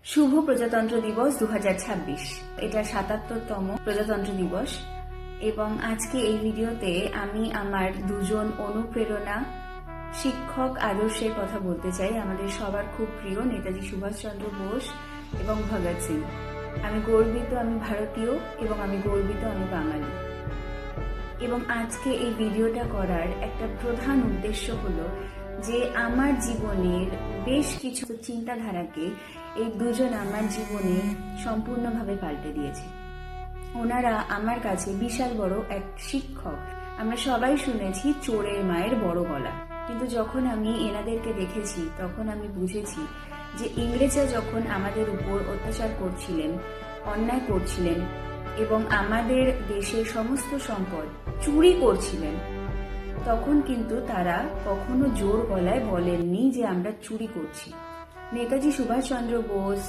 শুভ প্রজাতন্ত্র দিবস 2026। এটা 77তম প্রজাতন্ত্র দিবস এবং আজকে এই ভিডিওতে আমি আমার দুজন অনুপ্রেরণা শিক্ষক আদর্শের কথা বলতে চাই। আমাদের সবার খুব প্রিয় নেতাজি সুভাষচন্দ্র বোস এবং ভগৎ সিং। আমি গর্বিত, আমি ভারতীয় এবং আমি গর্বিত, আমি বাঙালি। এবং আজকে এই ভিডিওটা করার একটা প্রধান উদ্দেশ্য হলো যে আমার জীবনের বেশ কিছু চিন্তাধারাকে এই দুজন আমার জীবনে সম্পূর্ণভাবে পাল্টে দিয়েছে। ওনারা আমার কাছে বিশাল বড় এক শিক্ষক। আমরা সবাই শুনেছি চোরের মায়ের বড় গলা, কিন্তু যখন আমি এনাদেরকে দেখেছি তখন আমি বুঝেছি যে ইংরেজরা যখন আমাদের উপর অত্যাচার করছিলেন, অন্যায় করছিলেন এবং আমাদের দেশের সমস্ত সম্পদ চুরি করছিলেন, তখন কিন্তু তারা কখনো জোর গলায় বলেননি যে আমরা চুরি করছি। নেতাজি সুভাষচন্দ্র বোস,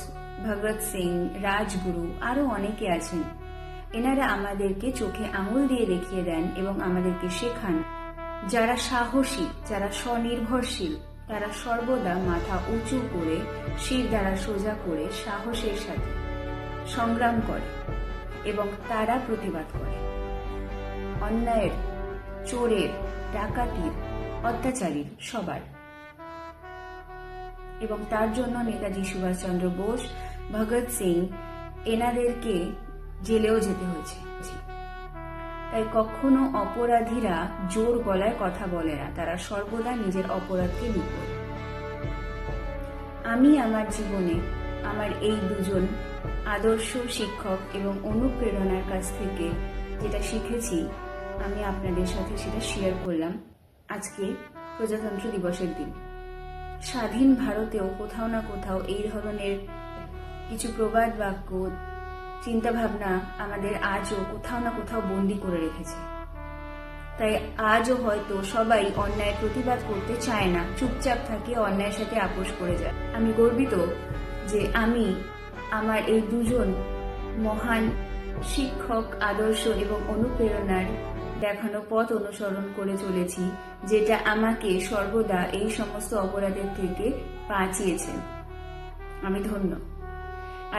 ভগৎ সিং, রাজগুরু আরো অনেকে আছেন। এনারা আমাদেরকে চোখে আঙুল দিয়ে দেখিয়ে দেন এবং আমাদেরকে শেখান যারা সাহসী, যারা স্বনির্ভরশীল, তারা সর্বদা মাথা উঁচু করে, শির দ্বারা সোজা করে সাহসের সাথে সংগ্রাম করে এবং তারা প্রতিবাদ করে অন্যায়ের, চোরের, ডাকাতির, অত্যাচারীর, সবার। এবং তার জন্য নেতাজি সুভাষচন্দ্র বোস, ভগৎ সিং এনাদেরকে জেলেও যেতে হয়েছে। তাই কখনো অপরাধীরা জোর গলায় কথা বলে না, তারা সর্বদা নিজের অপরাধকে লুকোয়। আমি আমার জীবনে আমার এই দুজন আদর্শ শিক্ষক এবং অনুপ্রেরণার কাছ থেকে যেটা শিখেছি আমি আপনাদের সাথে সেটা শেয়ার করলাম আজকে প্রজাতন্ত্র দিবসের দিন। স্বাধীন ভারতেও কোথাও না কোথাও এই ধরনের কিছু প্রবাদ বাক্য, চিন্তাভাবনা আমাদের আজও কোথাও না কোথাও বন্দি করে রেখেছে। তাই আজও হয়তো সবাই অন্যায়ের প্রতিবাদ করতে চায় না, চুপচাপ থাকে, অন্যায়ের সাথে আপোষ করে যায়। আমি গর্বিত যে আমি আমার এই দুজন মহান শিক্ষক আদর্শ এবং অনুপ্রেরণার দেখানো পথ অনুসরণ করে চলেছি, যেটা আমাকে সর্বদা এই সমস্ত অপরাধের থেকে বাঁচিয়েছে। আমি ধন্য।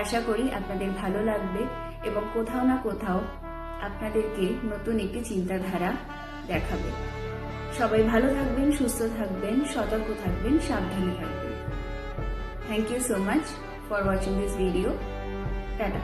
আশা করি আপনাদের ভালো লাগবে এবং কোথাও না কোথাও আপনাদেরকে নতুন একটি চিন্তাধারা দেখাবে। সবাই ভালো থাকবেন, সুস্থ থাকবেন, সতর্ক থাকবেন, সাবধানে থাকবেন। Thank you so much for watching this video. Tata.